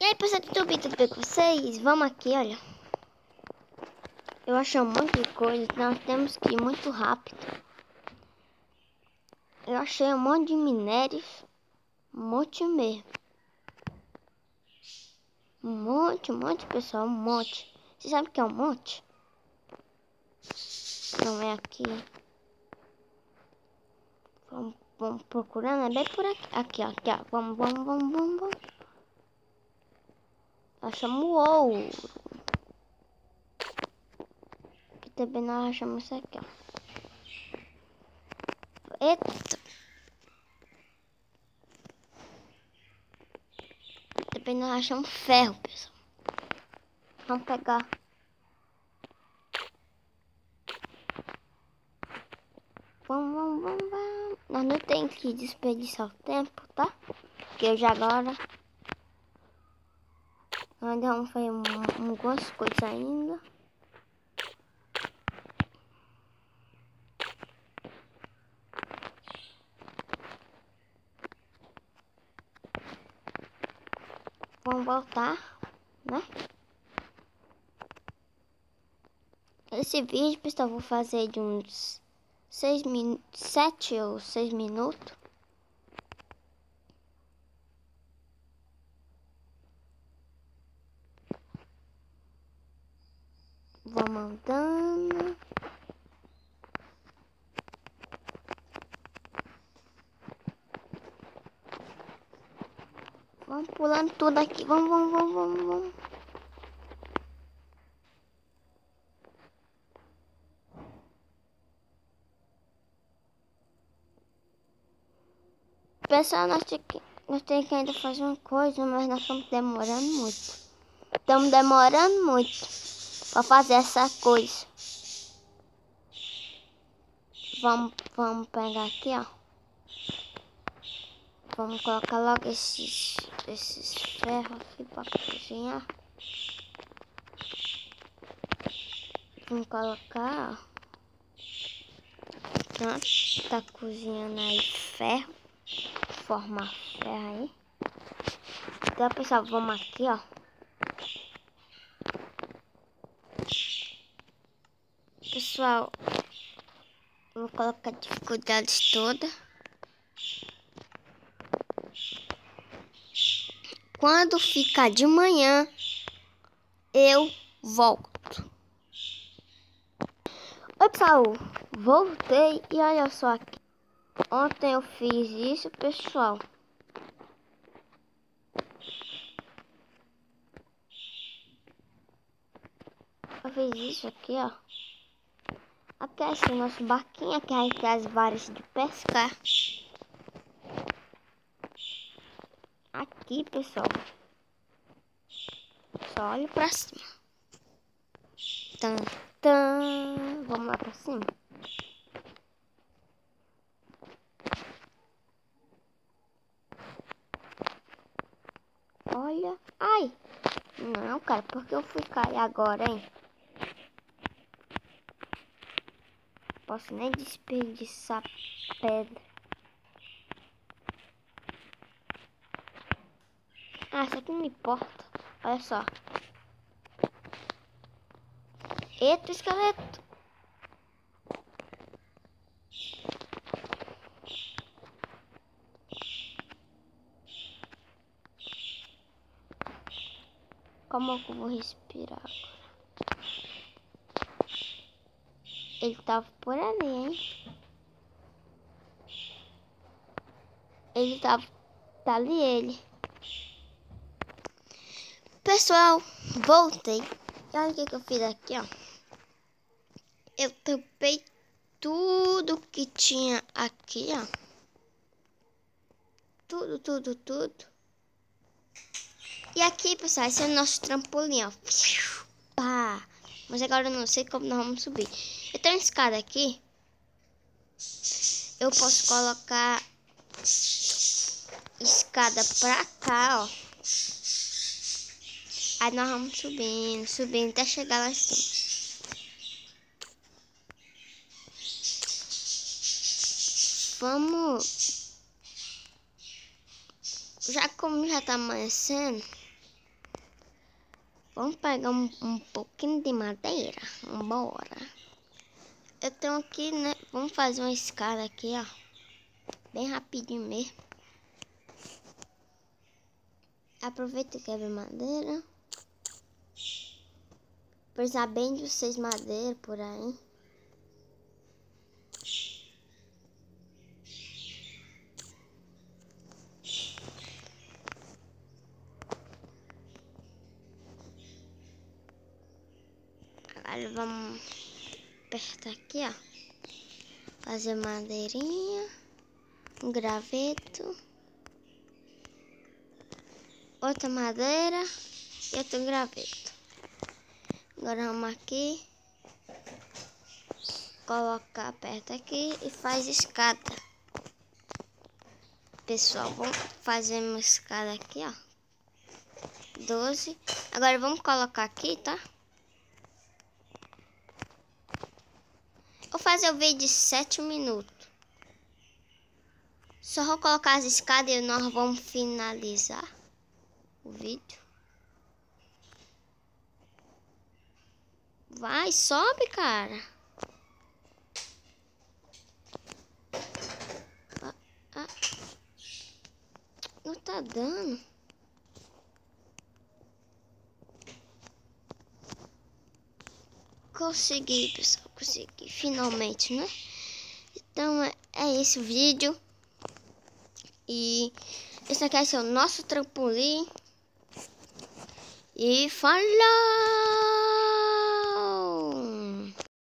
aí, pessoal do YouTube, tudo bem com vocês? Vamos aqui, olha. Eu achei um monte de coisa, nós temos que ir muito rápido. Eu achei um monte de minérios, um monte mesmo. Um monte, pessoal, um monte. Você sabe o que é um monte? Não é aqui. Vamos procurando, é bem por aqui. Aqui, ó, aqui, ó. Vamos. Achamos o ouro. Aqui também nós achamos isso aqui, ó. Eita. Também nós achamos ferro, pessoal. Vamos pegar. Vamos. Nós não tem que desperdiçar o tempo, tá? Porque eu já agora... Ainda vamos fazer algumas coisas ainda. Vamos voltar, né? Esse vídeo, pessoal, eu vou fazer de uns 7 ou 6 minutos. Vamos andando. Vamos pulando tudo aqui. Vamos. Pessoal, nós temos que ainda fazer uma coisa, mas nós estamos demorando muito. Estamos demorando muito para fazer essa coisa. Vamos pegar aqui, ó. Vamos colocar logo esses ferros aqui para cozinhar. Vamos colocar, ó. Pronto, tá cozinhando aí ferro. Formar ferro aí. Então, pessoal, vamos aqui, ó. Pessoal, eu vou colocar dificuldades toda. Quando ficar de manhã, eu volto. Oi, pessoal, voltei e olha só aqui. Ontem eu fiz isso, pessoal. Eu fiz isso aqui, ó. Aqui é assim, nosso barquinho, aqui aí tem as varas de pescar. Aqui, pessoal. Só olha pra cima. Vamos lá pra cima. Olha. Ai. Não, cara, porque eu fui cair agora, hein? Posso nem desperdiçar pedra. Ah, isso aqui não importa. Olha só. Eita, esqueleto. Como é que eu vou respirar agora? Ele tava por ali, hein? Ele tava... Tá ali ele. Pessoal, voltei. E olha o que eu fiz aqui, ó. Eu tampei tudo que tinha aqui, ó. Tudo. E aqui, pessoal, esse é o nosso trampolim, ó. Pá. Mas agora eu não sei como nós vamos subir. Eu tenho uma escada aqui. Eu posso colocar escada pra cá, ó. Aí nós vamos subindo até chegar lá em cima. Vamos... Como já tá amanhecendo, Vamos pegar um pouquinho de madeira. Bora. Eu tenho aqui, né? Vamos fazer uma escada aqui, ó. Bem rapidinho mesmo. Aproveita e quebra madeira. Precisar bem de 6 madeiras por aí. Agora vamos apertar aqui, ó. Fazer madeirinha. Um graveto. Outra madeira. E outro graveto. Agora vamos aqui. Colocar perto aqui e faz escada. Pessoal, vamos fazer uma escada aqui, ó. 12. Agora vamos colocar aqui, tá? Vou fazer o vídeo de 7 minutos. Só vou colocar as escadas e nós vamos finalizar o vídeo. Vai, sobe, cara. Não tá dando. Consegui, pessoal. Consegui. Finalmente, né? Então, é esse o vídeo. E esse aqui vai ser o nosso trampolim. E falou!